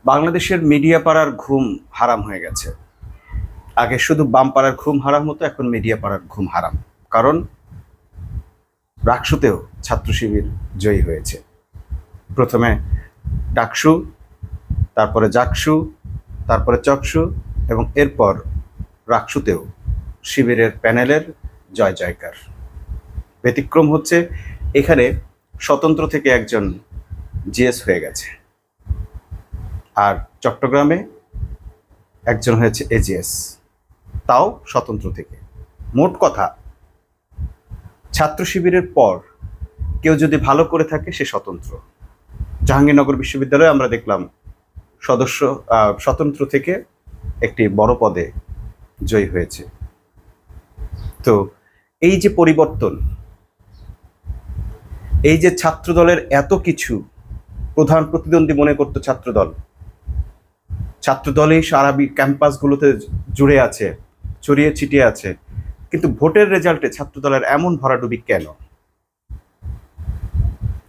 বাংলাদেশের মিডিয়া পাড়ার ঘুম হারাম হয়ে গেছে। আগে শুধু বাম পাড়ার ঘুম হারাম হতো, এখন মিডিয়া পাড়ার ঘুম হারাম। কারণ রাকসুতেও ছাত্র শিবির জয়ী হয়েছে। প্রথমে ডাকসু, তারপরে জাকসু, তারপরে চকসু এবং এরপর রাকসুতেও শিবিরের প্যানেলের জয় জয়কার। ব্যতিক্রম হচ্ছে এখানে স্বতন্ত্র থেকে একজন জিএস হয়ে গেছে, আর চট্টগ্রামে একজন হয়েছে এজিএস, তাও স্বতন্ত্র থেকে। মোট কথা, ছাত্র শিবিরের পর কেউ যদি ভালো করে থাকে সে স্বতন্ত্র। জাহাঙ্গীরনগর বিশ্ববিদ্যালয়ে আমরা দেখলাম সদস্য স্বতন্ত্র থেকে একটি বড় পদে জয়ী হয়েছে। তো এই যে পরিবর্তন, এই যে ছাত্রদলের এত কিছু, প্রধান প্রতিদ্বন্দ্বী মনে করতো ছাত্রদলেই সারা ক্যাম্পাসগুলোতে জুড়ে আছে, ছড়িয়ে ছিটিয়ে আছে, কিন্তু ভোটের রেজাল্টে ছাত্রদলের এমন ভরাডুবি কেন?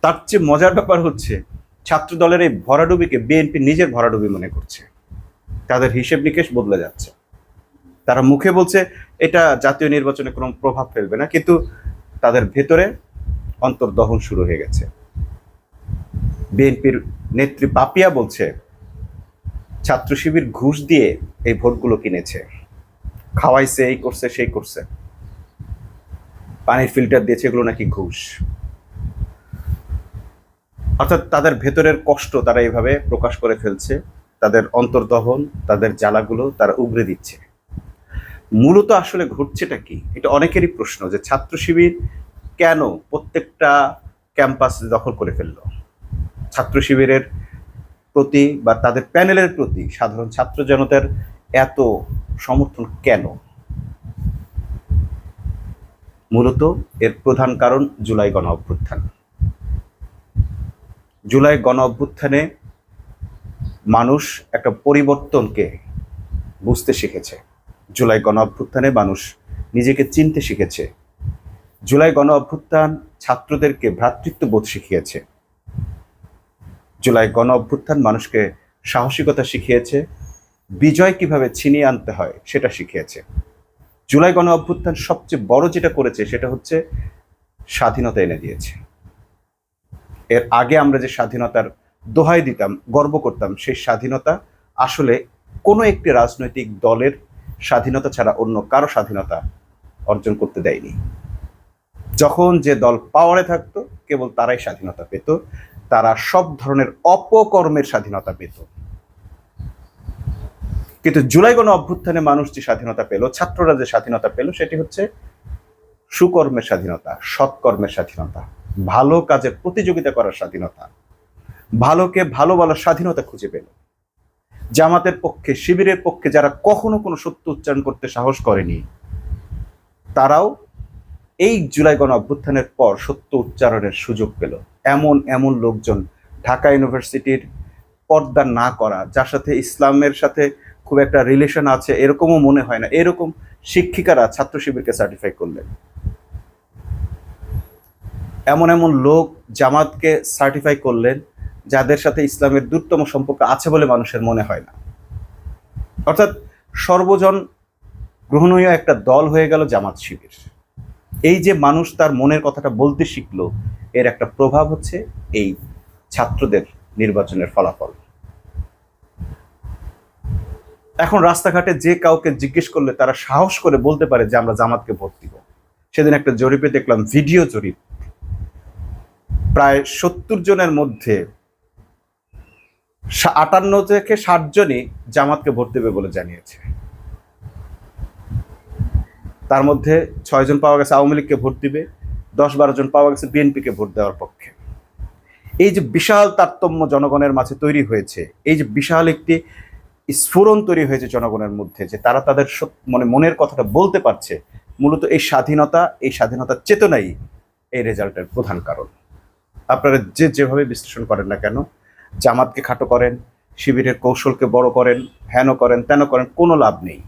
তার চেয়ে মজার ব্যাপার হচ্ছে ছাত্রদলের এই ভরাডুবিকে বিএনপি নিজের ভরাডুবি মনে করছে। তাদের হিসেব নিকেশ বদলে যাচ্ছে। তারা মুখে বলছে এটা জাতীয় নির্বাচনে কোনো প্রভাব ফেলবে না, কিন্তু তাদের ভেতরে অন্তর্দহন শুরু হয়ে গেছে। বিএনপির নেত্রী পাপিয়া বলছে ছাত্র শিবির ঘুষ দিয়ে এই ভোটগুলো কিনেছে, খাওয়াইছে, এই করছে সেই করছে, পানির ফিল্টার দিয়েছে, এগুলো নাকি ঘুষ। অর্থাৎ তাদের ভেতরের কষ্ট তারা এইভাবে প্রকাশ করে ফেলছে, তাদের অন্তর্দহন, তাদের জ্বালাগুলো তারা উগরে দিচ্ছে। মূলত আসলে ঘটছেটা কি, এটা অনেকেরই প্রশ্ন, যে ছাত্র শিবির কেন প্রত্যেকটা ক্যাম্পাস দখল করে ফেললো? ছাত্র শিবিরের প্রতি বা তাদের প্যানেলের প্রতি সাধারণ ছাত্র জনতার এত সমর্থন কেন? মূলত এর প্রধান কারণ জুলাই গণ অভ্যুত্থান। জুলাই গণ অভ্যুত্থানে মানুষ একটা পরিবর্তনকে বুঝতে শিখেছে। জুলাই গণ অভ্যুত্থানে মানুষ নিজেকে চিনতে শিখেছে। জুলাই গণ অভ্যুত্থান ছাত্রদেরকে ভ্রাতৃত্ববোধ শিখিয়েছে। জুলাই গণ অভ্যুত্থান মানুষকে সাহসিকতা শিখিয়েছে, বিজয় কিভাবে ছিনিয়ে আনতে হয় সেটা শিখিয়েছে। জুলাই গণ অভ্যুত্থান সবচেয়ে বড় যেটা করেছে সেটা হচ্ছে স্বাধীনতা এনে দিয়েছে। এর আগে আমরা যে স্বাধীনতার দোহাই দিতাম, গর্ব করতাম, সেই স্বাধীনতা আসলে কোনো একটি রাজনৈতিক দলের স্বাধীনতা ছাড়া অন্য কারো স্বাধীনতা অর্জন করতে দেয়নি। যখন যে দল পাওয়ারে থাকতো কেবল তারাই স্বাধীনতা পেত, তারা সব ধরনের অপকর্মের স্বাধীনতা পেত। কিন্তু জুলাই গণ অভ্যুত্থানে মানুষ যে স্বাধীনতা পেল, ছাত্ররা যে স্বাধীনতা পেল, সেটি হচ্ছে সুকর্মের স্বাধীনতা, সৎকর্মের স্বাধীনতা, ভালো কাজের প্রতিযোগিতা করার স্বাধীনতা, ভালোকে ভালো বলার স্বাধীনতা খুঁজে পেল। জামাতের পক্ষে, শিবিরের পক্ষে যারা কখনো কোনো সত্য উচ্চারণ করতে সাহস করেনি, তারাও এই জুলাই গণ অভ্যুত্থানের পর সত্য উচ্চারণের সুযোগ পেল। এমন এমন লোকজন ঢাকা ইউনিভার্সিটির পর্দা না করা, যার সাথে ইসলামের সাথে খুব একটা রিলেশন আছে এরকমও মনে হয় না, এরকম শিক্ষিকারা ছাত্র শিবিরকে সার্টিফাই করলেন। এমন এমন লোক জামাতকে সার্টিফাই করলেন যাদের সাথে ইসলামের দূরতম সম্পর্ক আছে বলে মানুষের মনে হয় না। অর্থাৎ সর্বজন গ্রহণীয় একটা দল হয়ে গেল জামাত শিবির। এই যে মানুষ তার মনের কথাটা বলতে শিখলো, এর একটা প্রভাব হচ্ছে এই ছাত্রদের নির্বাচনের ফলাফল। এখন রাস্তাঘাটে যে কাউকে জিজ্ঞেস করলে তারা সাহস করে বলতে পারে যে আমরা জামাতকে ভোট দিব। সেদিন একটা জরিপে দেখলাম, ভিডিও জরিপ, প্রায় 70 জনের মধ্যে 58 থেকে 60 জনই জামাতকে ভোট দেবে বলে জানিয়েছে। তার মধ্যে 6 জন পাওয়া গেছে আওয়ামী লীগকে ভোট দিবে, 10-12 জন পাওয়া গেছে বিএনপিকে ভোট দেওয়ার পক্ষে। এই যে বিশাল তারতম্য জনগণের মাঝে তৈরি হয়েছে, এই যে বিশাল একটি স্ফুরণ তৈরি হয়েছে জনগণের মধ্যে, যে তারা তাদের মনের কথাটা বলতে পারছে, মূলত এই স্বাধীনতার চেতনাই এই রেজাল্টের প্রধান কারণ। আপনারা যেভাবে বিশ্লেষণ করেন না কেন, জামাতকে খাটো করেন, শিবিরের কৌশলকে বড় করেন, হেন করেন, তেন করেন, কোনো লাভ নেই।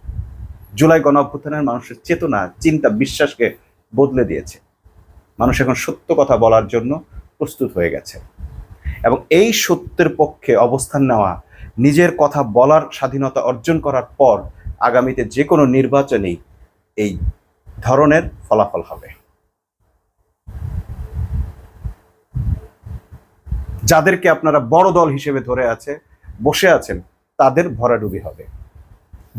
জুলাই গণ অভ্যুত্থানের মানুষের চেতনা, চিন্তা, বিশ্বাসকে বদলে দিয়েছে। মানুষ এখন সত্য কথা বলার জন্য প্রস্তুত হয়ে গেছে। এবং এই সত্যের পক্ষে অবস্থান নেওয়া, নিজের কথা বলার স্বাধীনতা অর্জন করার পর আগামীতে যে কোনো নির্বাচনেই এই ধরনের ফলাফল হবে। যাদেরকে আপনারা বড় দল হিসেবে ধরে বসে আছেন, তাদের ভরাডুবি হবে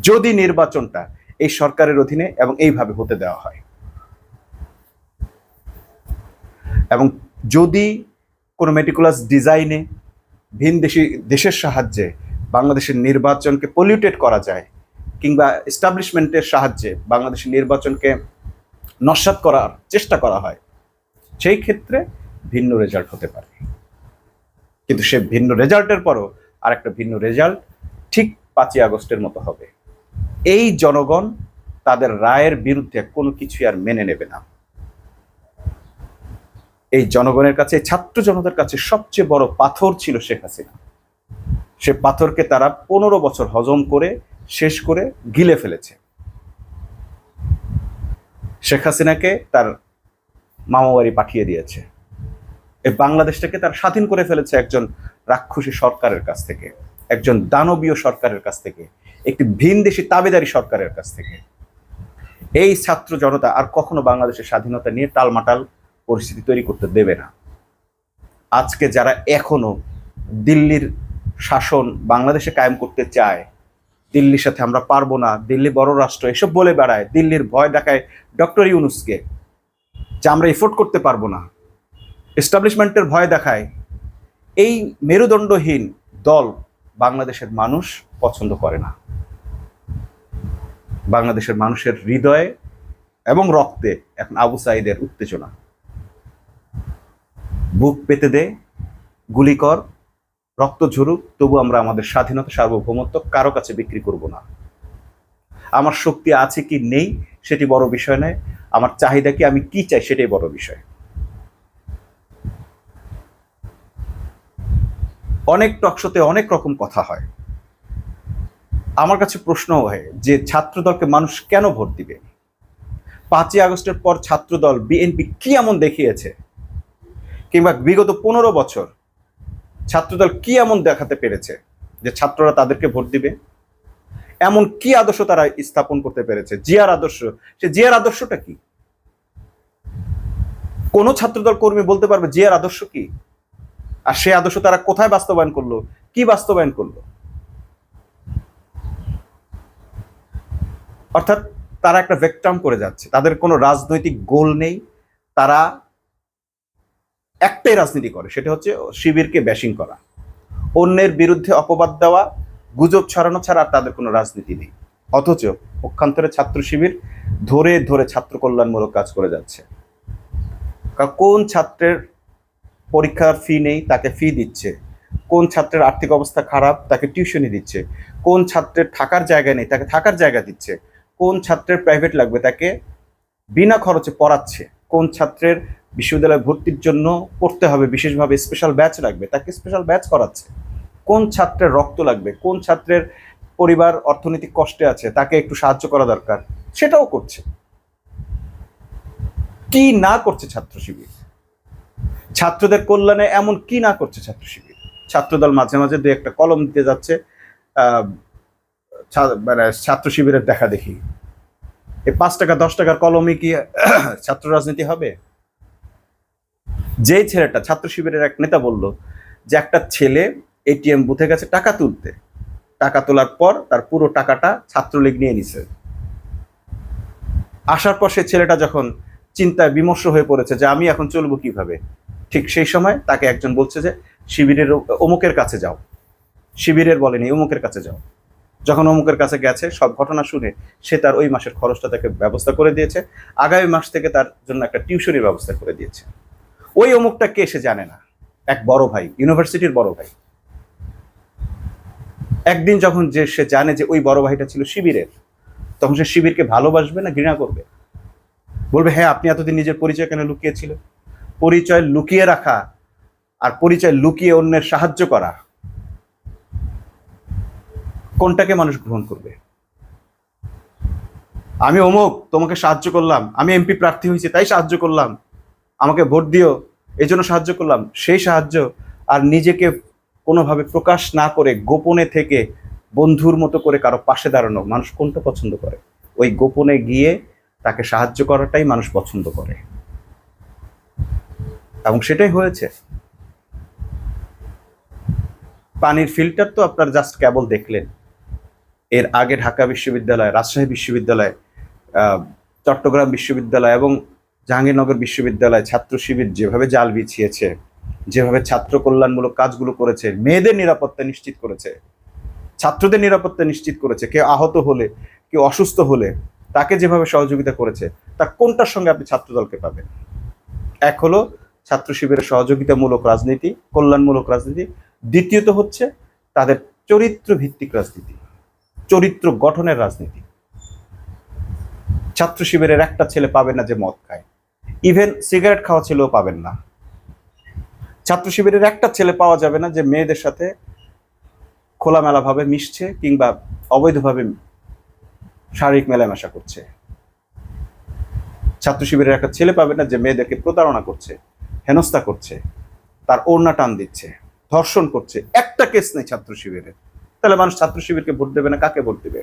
যদি নির্বাচনটা এই সরকারের অধীনে এবং এইভাবে হতে দেওয়া হয়। এবং যদি কোনো মেটিকুলাস ডিজাইনে ভিনদেশি দেশের সাহায্যে বাংলাদেশের নির্বাচনকে পলিউটেড করা যায়, কিংবা এস্টাবলিশমেন্টের সাহায্যে বাংলাদেশের নির্বাচনকে নস্যাৎ করার চেষ্টা করা হয়, সেই ক্ষেত্রে ভিন্ন রেজাল্ট হতে পারে। কিন্তু সে ভিন্ন রেজাল্টের পরও আর একটা ভিন্ন রেজাল্ট ঠিক 5ই আগস্টের মতো হবে। এই জনগণ তাদের রায়ের বিরুদ্ধে কোনো কিছু আর মেনে নেবে না। এই জনগণের কাছে, ছাত্র জনতার কাছে সবচেয়ে বড় পাথর ছিল শেখ হাসিনা। সে পাথরকে তারা 15 বছর হজম করে শেষ করে গিলে ফেলেছে। শেখ হাসিনাকে তার মামাবাড়ি পাঠিয়ে দিয়েছে। এই বাংলাদেশটাকে তার স্বাধীন করে ফেলেছে একজন রাক্ষসী সরকারের কাছ থেকে, একজন দানবীয় সরকারের কাছ থেকে, একটি ভিনদেশী তাবেদারি সরকারের কাছ থেকে। এই ছাত্র জনতা আর কখনো বাংলাদেশের স্বাধীনতা নিয়ে টালমাটাল পরিস্থিতি তৈরি করতে দেবে না। আজকে যারা এখনো দিল্লির শাসন বাংলাদেশে কায়েম করতে চায়, দিল্লির সাথে আমরা পারবো না, দিল্লি বড় রাষ্ট্র, এসব বলে বেড়ায়, দিল্লির ভয় দেখায় ডক্টর ইউনূসকে যে আমরা এফোর্ড করতে পারবো না, এস্টাবলিশমেন্টের ভয় দেখায়, এই মেরুদণ্ডহীন দল বাংলাদেশের মানুষ পছন্দ করে না। বাংলাদেশের মানুষের হৃদয়ে এবং রক্তে এখন আবু সাঈদের উত্তেজনা। বুক পেতে দে, গুলি কর, রক্ত ঝরুক, তবু আমরা আমাদের স্বাধীনতা সার্বভৌমত্ব কারো কাছে বিক্রি করব না। আমার শক্তি আছে কি নেই সেটি বড় বিষয় নয়, আমার চাহিদা কি, আমি কি চাই সেটাই বড় বিষয়। অনেক টকশোতে অনেক রকম কথা হয়। আমার কাছে প্রশ্ন হয় যে ছাত্রদলকে মানুষ কেন ভোট দিবে? 5ই আগস্টের পর ছাত্রদল বিএনপি কি এমন দেখিয়েছে, কিংবা বিগত 15 বছর ছাত্রদল কি এমন দেখাতে পেরেছে যে ছাত্ররা তাদেরকে ভোট দিবে? এমন কি আদর্শ তারা স্থাপন করতে পেরেছে? জিয়ার আদর্শ। সে জিয়ার আদর্শটা কি? কোন ছাত্রদল কর্মী বলতে পারবে জিয়ার আদর্শ কি? আর সে আদর্শ তারা কোথায় বাস্তবায়ন করলো, কি বাস্তবায়ন করলো? অর্থাৎ তারা একটা ভেক্টম করে যাচ্ছে, তাদের কোনো রাজনৈতিক গোল নেই। তারা একটাই রাজনীতি করে, সেটা হচ্ছে শিবিরকে ব্যাশিং করা, অন্যের বিরুদ্ধে অপবাদ দেওয়া, গুজব ছড়ানো ছাড়া আর তাদের কোনো রাজনীতি নেই। অথচ পক্ষান্তরে ছাত্র শিবির ধরে ধরে ছাত্র কল্যাণমূলক কাজ করে যাচ্ছে। কোন ছাত্রের পরীক্ষার ফি নেই তাকে ফি দিচ্ছে, কোন ছাত্রের আর্থিক অবস্থা খারাপ তাকে টিউশনি দিচ্ছে, কোন ছাত্রের থাকার জায়গা নেই তাকে থাকার জায়গা দিচ্ছে, কোন ছাত্রের প্রাইভেট লাগবে তাকে বিনা খরচে পড়াচ্ছে, কোন ছাত্রের বিশ্ববিদ্যালয়ে ভর্তির জন্য পড়তে হবে বিশেষভাবে স্পেশাল ব্যাচ লাগবে তাকে স্পেশাল ব্যাচ করাচ্ছে, কোন ছাত্রের রক্ত লাগবে, কোন ছাত্রের পরিবার অর্থনৈতিক কষ্টে আছে তাকে একটু সাহায্য করা দরকার, সেটাও করছে। কি না করছে ছাত্র শিবির? ছাত্রদের কল্যাণে এমন কি না করছে ছাত্র শিবির? ছাত্রদল মাঝে মাঝে দু একটা কলম দিতে যাচ্ছে, মানে ছাত্র শিবিরের দেখা দেখি। এই 5 টাকা 10 টাকার কলমে কি ছাত্র রাজনীতি হবে? যে ছেলেটা, ছাত্র শিবিরের এক নেতা বলল যে একটা ছেলে এটিএম বুথে গেছে টাকা তুলতে, টাকা তোলার পর তার পুরো টাকাটা ছাত্রলীগ নিয়ে নিছে। আসার পর সে ছেলেটা যখন চিন্তায় বিমর্ষ হয়ে পড়েছে যে আমি এখন চলবো কিভাবে, ঠিক সেই সময় তাকে একজন বলছে যে শিবিরের অমুকের কাছে যাও। শিবিরের বলেনি, অমুকের কাছে যাও। যখন অমুকের কাছে গেছে, সব ঘটনা শুনে সে তার ওই মাসের খরচটা তাকে ব্যবস্থা করে দিয়েছে, আগামী মাস থেকে তার জন্য একটা টিউশনির ব্যবস্থা করে দিয়েছে। ওই অমুকটা কে সে জানে না, এক বড় ভাই, ইউনিভার্সিটির বড় ভাই। একদিন যখন যে সে জানে যে ওই বড় ভাইটা ছিল শিবিরের, তখন সে শিবিরকে ভালোবাসবে না ঘৃণা করবে? বলবে হ্যাঁ আপনি এতদিন নিজের পরিচয় কেন লুকিয়েছিলেন? পরিচয় লুকিয়ে রাখা আর পরিচয় লুকিয়ে অন্যের সাহায্য করা, কোনটাকে মানুষ গ্রহণ করবে? আমি অমুক, তোমাকে সাহায্য করলাম, আমি এমপি প্রার্থী হয়েছি তাই সাহায্য করলাম, আমাকে ভোট দিও এই জন্য সাহায্য করলাম, সেই সাহায্য আর নিজেকে কোনোভাবে প্রকাশ না করে গোপনে থেকে বন্ধুর মতো করে কারো পাশে দাঁড়ানো মানুষ কোনটা পছন্দ করে? ওই গোপনে গিয়ে তাকে সাহায্য করাটাই মানুষ পছন্দ করে, এবং সেটাই হয়েছে। পানির ফিল্টার তো আপনার জাস্ট কেবল দেখলেন। এর আগে ঢাকা বিশ্ববিদ্যালয়, রাজশাহী বিশ্ববিদ্যালয়, চট্টগ্রাম বিশ্ববিদ্যালয় এবং জাহাঙ্গীরনগর বিশ্ববিদ্যালয় ছাত্র শিবির যেভাবে জাল বিছিয়েছে, যেভাবে ছাত্র কল্যাণমূলক কাজগুলো করেছে, মেয়েদের নিরাপত্তা নিশ্চিত করেছে, ছাত্রদের নিরাপত্তা নিশ্চিত করেছে, কেউ আহত হলে, কেউ অসুস্থ হলে তাকে যেভাবে সহযোগিতা করেছে, তা কোনটার সঙ্গে আপনি ছাত্রদলকে পাবেন? এক হলো ছাত্র শিবিরের সহযোগিতামূলক রাজনীতি, কল্যাণমূলক রাজনীতি। দ্বিতীয়ত হচ্ছে তাদের চরিত্র ভিত্তিক রাজনীতি, চরিত্র গঠনের রাজনীতি। ছাত্র শিবিরের একটা ছেলে পাবেন না যে মদ খায়, ইভেন সিগারেট খাওয়া ছেলেও পাবেন না। ছাত্র শিবিরের একটা ছেলে পাওয়া যাবে না যে মেয়েদের সাথে খোলামেলাভাবে মিশছে কিংবা অবৈধভাবে শারীরিক মেলামেশা করছে। ছাত্র শিবিরের একটা ছেলে পাবে না যে মেয়েদেরকে প্রতারণা করছে, হেনস্থা করছে, তার ওড়না টান দিচ্ছে, ধর্ষণ করছে। একটা কেস নেই ছাত্র শিবিরের। তাহলে মানুষ ছাত্র শিবিরকে ভোট দেবে না, কাকে ভোট দেবে?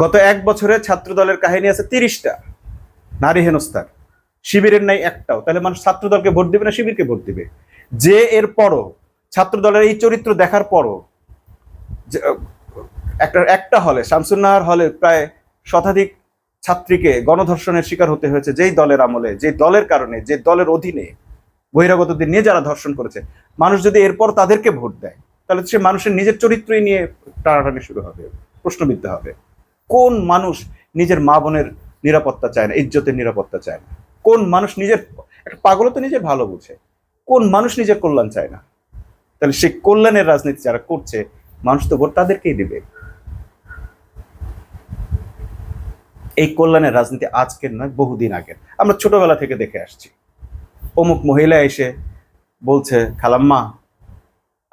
গত 1 বছরে ছাত্র দলের কাহিনী আছে 30টা নারী হেনস্থার, শিবিরের নাই একটাও। তাহলে মানুষ ছাত্র দলকে ভোট দিবে না শিবিরকে ভোট দিবে? যে এর পরও ছাত্র দলের এই চরিত্র দেখার পরও একটা হলে, শামসুন্নাহার হলে প্রায় শতাধিক ছাত্রীকে গণধর্ষণের শিকার হতে হয়েছে, যেই দলের আমলে, যে দলের কারণে, যে দলের অধীনে বহিরাগতদের নিয়ে যারা ধর্ষণ করেছে। মানুষ যদি এরপর তাদেরকে ভোট দেয়, তাহলে সে মানুষের নিজের চরিত্রই নিয়ে টানাটানি শুরু হবে, প্রশ্নবিদ্ধ হবে। কোন মানুষ নিজের মা বোনের নিরাপত্তা চায় না, ইজ্জতের নিরাপত্তা চায় না? কোন মানুষ নিজের, একটা পাগল তো নিজের ভালো বুঝে, কোন মানুষ নিজের কল্যাণ চায় না? তাহলে সেই কল্যাণের রাজনীতি যারা করছে, মানুষ তো ভোট তাদেরকেই দিবে। এই কল্যাণের রাজনীতি আজকের নয়, বহুদিন আগের। আমরা ছোটবেলা থেকে দেখে আসছি। অমুক মহিলা এসে বলছে, খালাম্মা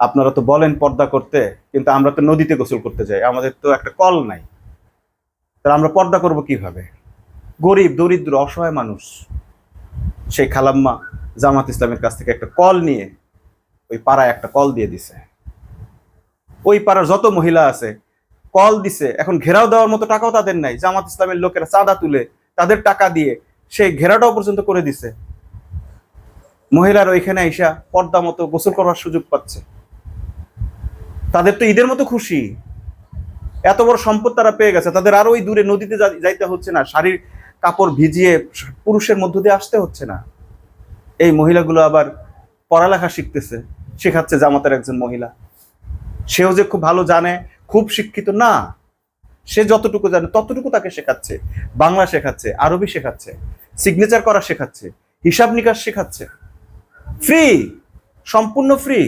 আপনারা তো বলেন পর্দা করতে, কিন্তু আমরা তো নদীতে গোসল করতে যাই, আমাদের তো একটা কল নাই, তাহলে আমরা পর্দা করব কিভাবে? গরিব দরিদ্র অসহায় মানুষ। সেই খালাম্মা জামাত ইসলামের কাছ থেকে একটা কল নিয়ে ওই পাড়ায় একটা কল দিয়ে দিছে। ওই পাড়ার যত মহিলা আছে কল দিছে, এখন ঘেরাও দেওয়ার মতো টাকাও তাদের নাই। জামাত ইসলামের লোকেরা চাঁদা তুলে তাদের টাকা দিয়ে সেই ঘেরাটাও পর্যন্ত করে দিছে। মহিলারা ওইখানে আইসা পর্দা মতো গোসল করার সুযোগ পাচ্ছে। তাদের তো ঈদের মতো খুশি, এত বড় সম্পদ তারা পেয়ে গেছে, তাদের আরো ওই দূরে নদীতে যাইতে হচ্ছে না, শাড়ির কাপড় ভিজিয়ে পুরুষের মধ্য দিয়ে আসতে হচ্ছে না। এই মহিলাগুলো আবার পড়ালেখা শিখতেছে, শেখাচ্ছে জামাতের একজন মহিলা। সেও যে খুব ভালো জানে, খুব শিক্ষিত না, সে যতটুকু জানে ততটুকু তাকে শেখাচ্ছে। বাংলা শেখাচ্ছে, আরবি শেখাচ্ছে, সিগনেচার করা শেখাচ্ছে, হিসাব নিকাশ শেখাচ্ছে, ফ্রি, সম্পূর্ণ ফ্রি।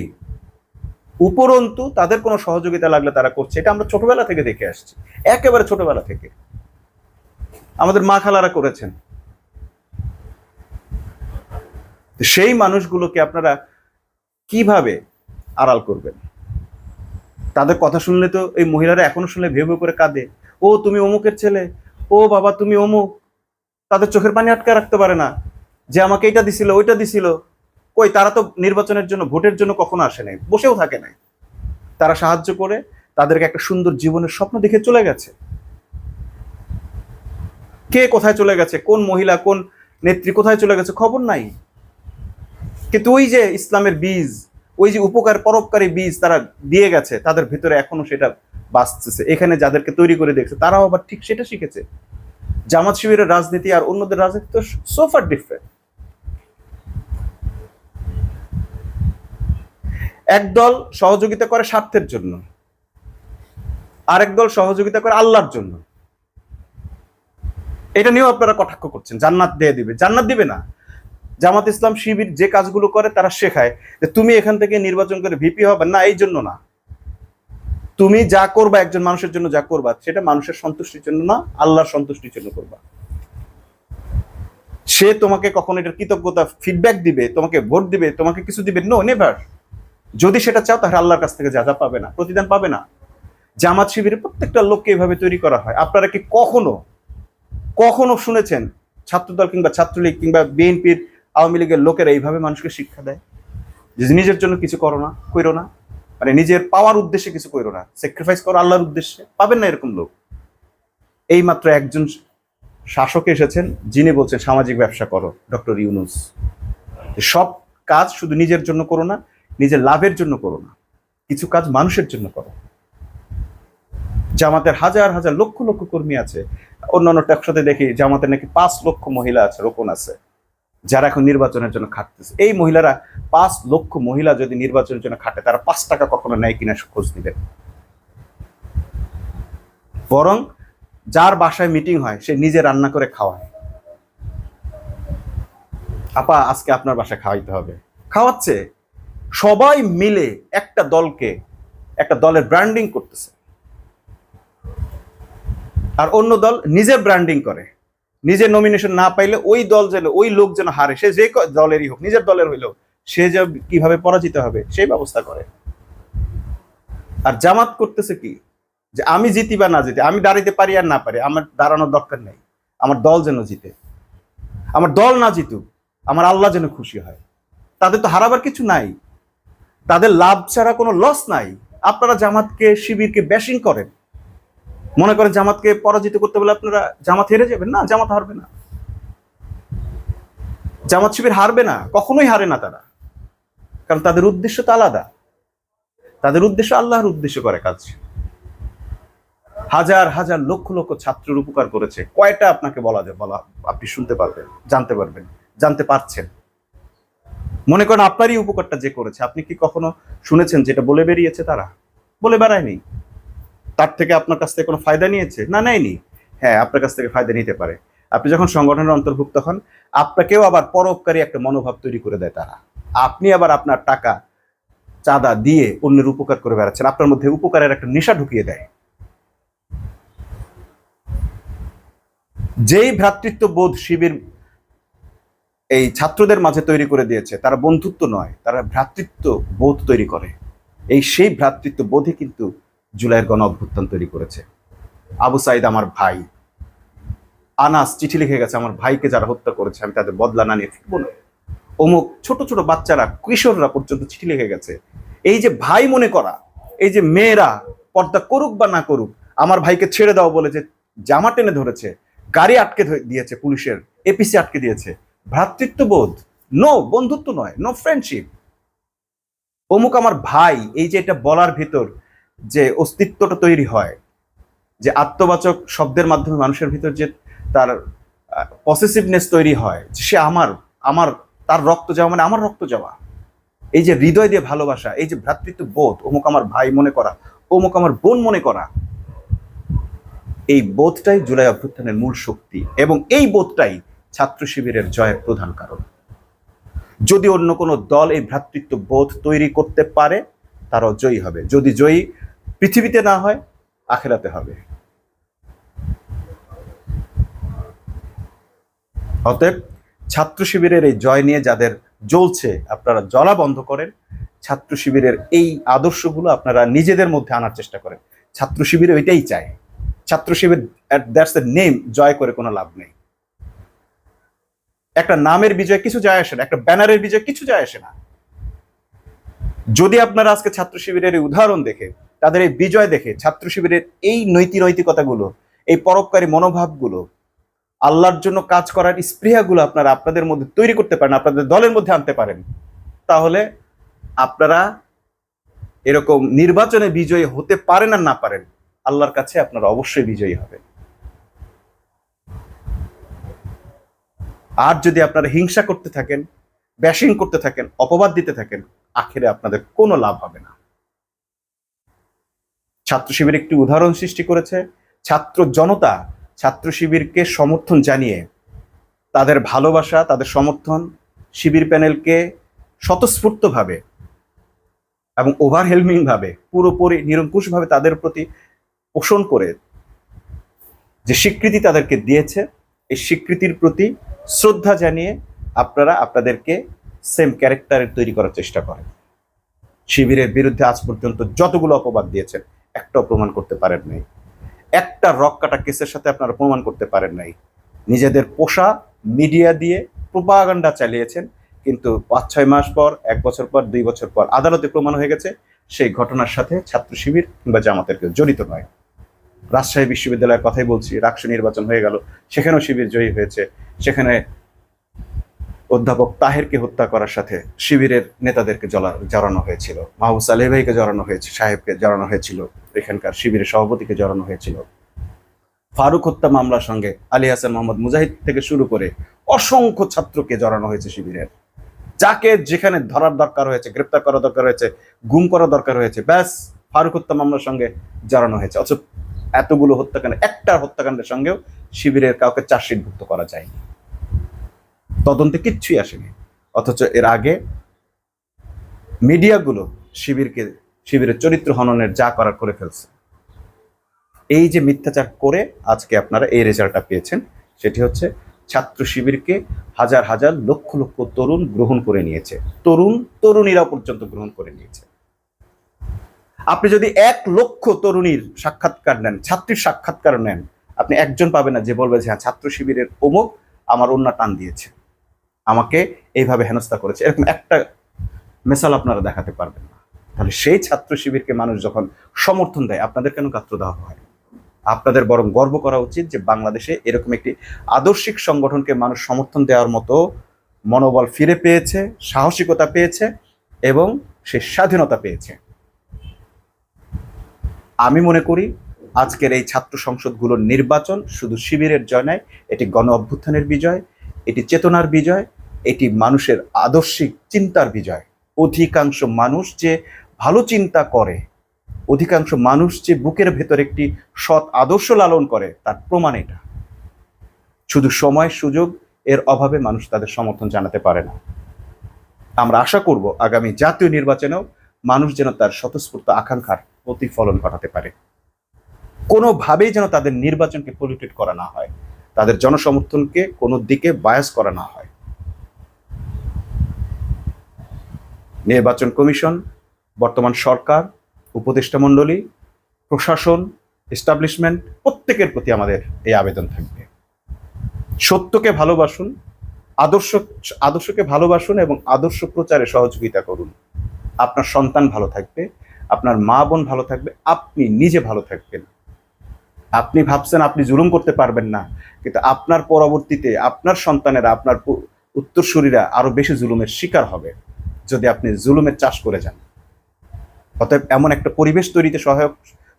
উপরন্তু তাদের কোনো সহযোগিতা লাগলে তারা করছে। এটা আমরা ছোটবেলা থেকে দেখে আসছি, একেবারে ছোটবেলা থেকে আমাদের মা খালারা করেছেন। সেই মানুষগুলোকে আপনারা কিভাবে আড়াল করবেন? তাদের কথা শুনলে তো এই মহিলারা এখনো শুনলে ভেউ ভেউ করে কাঁদে, ও তুমি অমুকের ছেলে, ও বাবা তুমি অমুক। তাদের চোখের পানি আটকে রাখতে পারে না যে আমাকে এটা দিছিল, ওইটা দিছিল। কই, তারা তো নির্বাচনের জন্য, ভোটের জন্য কখনো আসে নাই, বসেও থাকে নাই। তারা সাহায্য করে তাদেরকে একটা সুন্দর জীবনের স্বপ্ন দেখে চলে গেছে। কে কোথায় চলে গেছে, কোন মহিলা, কোন নেত্রী কোথায় চলে গেছে খবর নাই। কিন্তু ওই যে ইসলামের বীজ, ওই যে উপকার পরোপকারী বীজ তারা দিয়ে গেছে, তাদের ভিতরে এখনো সেটা বাঁচতেছে। এখানে যাদেরকে তৈরি করে দেখছে তারাও আবার ঠিক সেটা শিখেছে। জামাত শিবিরের রাজনীতি আর অন্যদের রাজনীতি তো সো ফার ডিফারেন্ট। একদল সহযোগিতা করে স্বার্থের জন্য, আরেক দল সহযোগিতা করে আল্লাহর জন্য। এটা নিয়েও আপনারা কটাক্ষ করছেন জান্নাত দিয়ে দিবে। জান্নাত দিবে না। জামাত ইসলাম শিবির যে কাজগুলো করে তারা শেখায় যে তুমি এখান থেকে নির্বাচন করে ভিপি হবে না, এই জন্য না। তুমি যা করবা একজন মানুষের জন্য, যা করবা সেটা মানুষের সন্তুষ্টির জন্য না, আল্লাহর সন্তুষ্টির জন্য করবা। সে তোমাকে কখনো এটার কৃতজ্ঞতা ফিডব্যাক দিবে, তোমাকে ভোট দিবে, তোমাকে কিছু দিবে? No, never. যদি সেটা চাও তাহলে আল্লাহর কাছ থেকে যা যা পাবে না, প্রতিদান পাবে না। জামাত শিবিরের প্রত্যেকটা লোককে এভাবে তৈরি করা হয়। আপনারা কি কখনো কখনো শুনেছেন ছাত্রদল কিংবা ছাত্রলীগ কিংবা বিএনপির আওয়ামী লীগের লোকেরা এইভাবে মানুষকে শিক্ষা দেয় যে নিজের জন্য কিছু কইরো না, মানে নিজের পাওয়ার উদ্দেশ্যে কিছু কইরো না, স্যাক্রিফাইস করো আল্লাহর উদ্দেশ্যে। পাবেন না এরকম লোক। এই মাত্র একজন শাসক এসেছেন যিনি বলছেন সামাজিক ব্যবসা করো, ডক্টর ইউনূস। সব কাজ শুধু নিজের জন্য করো না, নিজের লাভের জন্য করো না, কিছু কাজ মানুষের জন্য করো। জামাতের হাজার হাজার লক্ষ লক্ষ কর্মী আছে, অন্যান্য টকশোতে দেখি জামাতের নাকি 5 লক্ষ মহিলা আছে, রোপণ আছে, যারা এখন নির্বাচনের জন্য খাটতেছে। এই মহিলারা 5 লক্ষ মহিলা যদি নির্বাচনের জন্য খাটে, তারা 5 টাকা কখনো নেয় কিনা খোঁজ দিবেন। বরং যার বাসায় মিটিং হয় সে নিজে রান্না করে খাওয়ায়। আপা আজকে আপনার বাসায় খাওয়াইতে হবে, খাওয়াচ্ছে। সবাই মিলে একটা দলকে, একটা দলের ব্র্যান্ডিং করতেছে, আর অন্য দল নিজের ব্র্যান্ডিং করে। নিজের নমিনেশন না পাইলে ওই দল যেন, ওই লোক যেন হারে, সে যে দলেরই হোক, নিজের দলের হইলেও সে যে কিভাবে পরাজিত হবে সেই ব্যবস্থা করে। আর জামাত করতেছে কি, যে আমি জিতি বা না জিতি, আমি দাঁড়াইতে পারি আর না পারি, আমার দাঁড়ানোর দরকার নেই, আমার দল যেন জিতে। আমার দল না জিতুক, আমার আল্লাহ যেন খুশি হয়। তাদের তো হারাবার কিছু নাই, তাদের লাভ ছাড়া কোনো লস নাই। আপনারা জামাতকে, শিবিরকে ব্যাশিং করেন, মনে করেন জামাতকে পরাজিত করতে বলে আপনারা জামাত হেরে যাবেন। না, জামাত হারবে না, জামাত শিবির হারবে না, কখনোই হারে না তারা। কারণ তাদের উদ্দেশ্য তো আলাদা, তাদের উদ্দেশ্য আল্লাহর উদ্দেশ্য করে কাজ। হাজার হাজার লক্ষ লক্ষ ছাত্রের উপকার করেছে, কয়টা আপনাকে বলা আপনি শুনতে পারবেন, জানতে পারবেন, জানতে পারছেন। মনে করেন আপনারই উপকারটা যে করেছে, আপনি কি কখনো শুনেছেন যেটা বলে বেরিয়েছে? তারা বলে বেড়ায়নি। তার থেকে আপনার কাছ থেকে কোনো ফায়দা নিয়েছে? না, নেয়নি। হ্যাঁ, আপনার কাছ থেকে ফায়দা নিতে পারে। আপনি যখন সংগঠনের অন্তর্ভুক্ত হন, আপনাকেও আবার পরোপকারী একটা মনোভাব তৈরি করে দেয় তারা। আপনি আবার আপনার টাকা চাঁদা দিয়ে অন্যের উপকার করে বেড়াচ্ছেন, আপনার মধ্যে উপকারের একটা নেশা ঢুকিয়ে দেয়। যেই ভ্রাতৃত্ব বোধ শিবির এই ছাত্রদের মাঝে তৈরি করে দিয়েছে, তারা বন্ধুত্ব নয়, তারা ভ্রাতৃত্ব বোধ তৈরি করে। সেই ভ্রাতৃত্ব বোধই কিন্তু জুলাইয়ের গণ অভ্যুত্থান তৈরি করেছে। আবু সাইদ আমার ভাই, আনাস চিঠি লিখে গেছে, আমার ভাইকে যারা হত্যা করেছে আমি তাদের বদলা না নিয়ে ফিরবো না। অমুক ছোট ছোট বাচ্চারা, কিশোররা পর্যন্ত চিঠি লিখে গেছে। এই যে ভাই মনে করা, এই যে মেয়েরা পর্দা করুক বা না করুক, আমার ভাইকে ছেড়ে দাও বলে যে জামা টেনে ধরেছে, গাড়ি আটকে দিয়েছে, পুলিশের এপিসি আটকে দিয়েছে, ভ্রাতৃত্ববোধ। নো, বন্ধুত্ব নয়, নো ফ্রেন্ডশিপ। অমুক আমার ভাই, এই যে এটা বলার ভিতর যে অস্তিত্বটা তৈরি হয়, যে আত্মবাচক শব্দের মাধ্যমে মানুষের ভিতর যে তার পসেসিভনেস তৈরি হয়, সে আমার, আমার তার রক্ত যাওয়া মানে আমার রক্ত যাওয়া, এই যে হৃদয় দিয়ে ভালোবাসা, এই যে ভ্রাতৃত্ব বোধ, অমুক আমার ভাই মনে করা, অমুক আমার বোন মনে করা, এই বোধটাই জুলাই অভ্যুত্থানের মূল শক্তি। এবং এই বোধটাই ছাত্র শিবিরের জয়ের প্রধান কারণ। যদি অন্য কোনো দল এই ভ্রাতৃত্ব বোধ তৈরি করতে পারে, তারাও জয়ী হবে। যদি জয়ী পৃথিবীতে না হয়, আখিরাতে হবে। অতএব ছাত্র শিবিরের এই জয় নিয়ে যাদের জ্বলছে, আপনারা জ্বলা বন্ধ করেন। ছাত্র শিবিরের এই আদর্শগুলো আপনারা নিজেদের মধ্যে আনার চেষ্টা করেন। ছাত্র শিবির ওইটাই চায়। ছাত্র শিবির দ্যাটস দ্য নেম, জয় করে কোনো লাভ নেই। একটা নামের বিজয় কিছু যায় আসে না, একটা ব্যানারের বিজয় কিছু যায় আসে না। যদি আপনারা আজকে ছাত্র শিবিরের এই উদাহরণ দেখে, তাদের এই বিজয় দেখে, ছাত্র শিবিরের এই নৈতিকতাগুলো, এই পরোপকারী মনোভাবগুলো, আল্লাহর জন্য কাজ করার স্পৃহাগুলো আপনারা আপনাদের মধ্যে তৈরি করতে পারেন, আপনাদের দলের মধ্যে আনতে পারেন, তাহলে আপনারা এরকম নির্বাচনে বিজয়ী হতে পারেন আর না পারেন, আল্লাহর কাছে আপনারা অবশ্যই বিজয়ী হবেন। আর যদি আপনারা হিংসা করতে থাকেন, ব্যাশিং করতে থাকেন, অপবাদ দিতে থাকেন, আখেরে আপনাদের কোনো লাভ হবে না। ছাত্র শিবির একটি উদাহরণ সৃষ্টি করেছে। ছাত্র জনতা ছাত্র শিবিরকে সমর্থন জানিয়ে, তাদের ভালোবাসা, তাদের সমর্থন শিবির প্যানেলকে স্বতঃস্ফূর্তভাবে এবং ওভারহেলমিং ভাবে, পুরোপুরি নিরঙ্কুশভাবে তাদের প্রতি পোষণ করে যে স্বীকৃতি তাদেরকে দিয়েছে, এই স্বীকৃতির প্রতি শ্রদ্ধা জানিয়ে আপনারা আপনাদেরকে সেম ক্যারেক্টারের তৈরি করার চেষ্টা করেন। শিবিরের বিরুদ্ধে আজ পর্যন্ত যতগুলো অপবাদ দিয়েছেন, একটাও প্রমাণ করতে পারেন নাই। একটা রক কাটা কেসের সাথে আপনারা প্রমাণ করতে পারেন নাই। নিজেদের পোষা মিডিয়া দিয়ে প্রোপাগান্ডা চালিয়েছেন, কিন্তু 5-6 মাস পর, 1 বছর পর, 2 বছর পর আদালতে প্রমাণ হয়ে গেছে সেই ঘটনার সাথে ছাত্র শিবির কিংবা জামাতের কেউ জড়িত নয়। রাজশাহী বিশ্ববিদ্যালয়ের কথাই বলছি, রাকসু নির্বাচন হয়ে গেল, সেখানেও শিবির জয়ী হয়েছে। সেখানে অধ্যাপক তাহেরকে হত্যা করার সাথে শিবিরের নেতাদেরকে জড়ানো হয়েছিল, মাহবুব সালেহ ভাইকে জড়ানো হয়েছে, সাহেবকে জড়ানো হয়েছিল, এখানকার শিবিরের সভাপতিকে জড়ানো হয়েছিল। ফারুক হত্যা মামলার সঙ্গে আলী হাসান মোহাম্মদ মুজাহিদ থেকে শুরু করে অসংখ্য ছাত্রকে জড়ানো হয়েছে শিবিরের। যাকে যেখানে ধরার দরকার হয়েছে, গ্রেপ্তার করা দরকার হয়েছে, গুম করা দরকার হয়েছে, ব্যাস ফারুক হত্যা মামলার সঙ্গে জড়ানো হয়েছে। অথচ এতগুলো হত্যাকাণ্ড, একটা হত্যাকাণ্ডের সঙ্গেও শিবিরের কাউকে চার্জশিটভুক্ত করা যায়নি, তদন্তে কিচ্ছুই আসেনি। অথচ এর আগে মিডিয়াগুলো শিবিরের চরিত্র হননের যা করার করে ফেলছে। এই যে মিথ্যাচার করে আজকে আপনারা এই রেজাল্টটা পেয়েছেন, সেটি হচ্ছে ছাত্র শিবিরকে হাজার হাজার লক্ষ লক্ষ তরুণ গ্রহণ করে নিয়েছে, তরুণীরা পর্যন্ত গ্রহণ করে নিয়েছে। আপনি যদি 1 লক্ষ তরুণীর সাক্ষাৎকার নেন, ছাত্রীর সাক্ষাৎকার নেন, আপনি একজন পাবেন না যে বলবে যে হ্যাঁ, ছাত্র শিবিরের অমুক আমার ওন্না টান দিয়েছে, আমাকে এইভাবে হেনস্থা করেছে, এরকম একটা মেসাল আপনারা দেখাতে পারবেন না। তাহলে সেই ছাত্র শিবিরকে মানুষ যখন সমর্থন দেয়, আপনাদের কেন গাত্র দেওয়া হয়? আপনাদের বরং গর্ব করা উচিত যে বাংলাদেশে এরকম একটি আদর্শিক সংগঠনকে মানুষ সমর্থন দেওয়ার মতো মনোবল ফিরে পেয়েছে, সাহসিকতা পেয়েছে এবং সে স্বাধীনতা পেয়েছে। আমি মনে করি আজকের এই ছাত্র সংসদগুলোর নির্বাচন শুধু শিবিরের জয় নয়, এটি গণ অভ্যুত্থানের বিজয়, এটি চেতনার বিজয়, এটি মানুষের আদর্শিক চিন্তার বিজয়। অধিকাংশ মানুষ যে ভালো চিন্তা করে, অধিকাংশ মানুষ যে বুকের ভেতর একটি সৎ আদর্শ লালন করে, তার প্রমাণ এটা। শুধু সময় সুযোগ এর অভাবে মানুষ তাদের সমর্থন জানাতে পারে না। আমরা আশা করব আগামী জাতীয় নির্বাচনেও মানুষ যেন তার স্বতঃস্ফূর্ত আকাঙ্ক্ষার প্রতিফলন ঘটাতে পারে, কোনোভাবেই যেন তাদের নির্বাচনকে পলিউটেড করা না হয়, তাদের জনসমর্থনকে কোনো দিকে বায়াস করা না হয়। নির্বাচন কমিশন, বর্তমান সরকার, উপদেষ্টা মণ্ডলী, প্রশাসন, এস্টাবলিশমেন্ট, প্রত্যেকের প্রতি আমাদের এই আবেদন থাকবে, সত্যকে ভালোবাসুন, আদর্শকে ভালোবাসুন এবং আদর্শ প্রচারে সহযোগিতা করুন। আপনার সন্তান ভালো থাকবে, আপনার মা বোন ভালো থাকবে, আপনি নিজে ভালো থাকবেন। আপনি ভাবছেন আপনি জুলুম করতে পারবেন না, কিন্তু আপনার পরবর্তীতে আপনার সন্তানেরা, আপনার উত্তরসূরিরা আরো বেশি জুলুমের শিকার হবে যদি আপনি জুলুমের চাষ করে যান। অতএব এমন একটা পরিবেশ তৈরিতে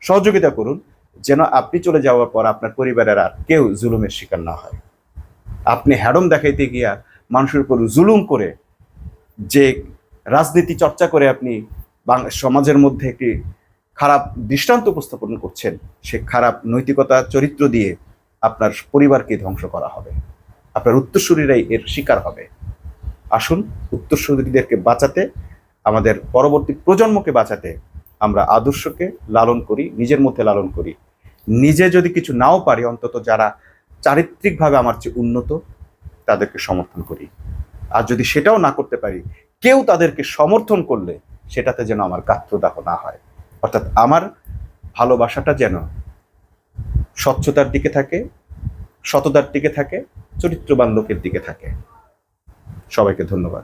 সহযোগিতা করুন যেন আপনি চলে যাওয়ার পর আপনার পরিবারের আর কেউ জুলুমের শিকার না হয়। আপনি হ্যাডম দেখাইতে গিয়া মানুষের উপর জুলুম করে যে রাজনীতি চর্চা করে আপনি সমাজের মধ্যে একটি খারাপ দৃষ্টান্ত উপস্থাপন করছেন, সে খারাপ নৈতিকতা চরিত্র দিয়ে আপনার পরিবারকে ধ্বংস করা হবে, আপনার উত্তরসূরিরাই এর শিকার হবে। আসুন উত্তরসূরিদেরকে বাঁচাতে, আমাদের পরবর্তী প্রজন্মকে বাঁচাতে আমরা আদর্শকে লালন করি, নিজের মধ্যে লালন করি। নিজে যদি কিছু নাও পারি, অন্তত যারা চারিত্রিকভাবে আমার চেয়ে উন্নত তাদেরকে সমর্থন করি। আর যদি সেটাও না করতে পারি, কেউ তাদেরকে সমর্থন করলে সেটাতে যেন আমার গাত্রদাহ না হয়। অর্থাৎ আমার ভালোবাসাটা যেন স্বচ্ছতার দিকে থাকে, সততার দিকে থাকে, চরিত্রবান লোকের দিকে থাকে। সবাইকে ধন্যবাদ।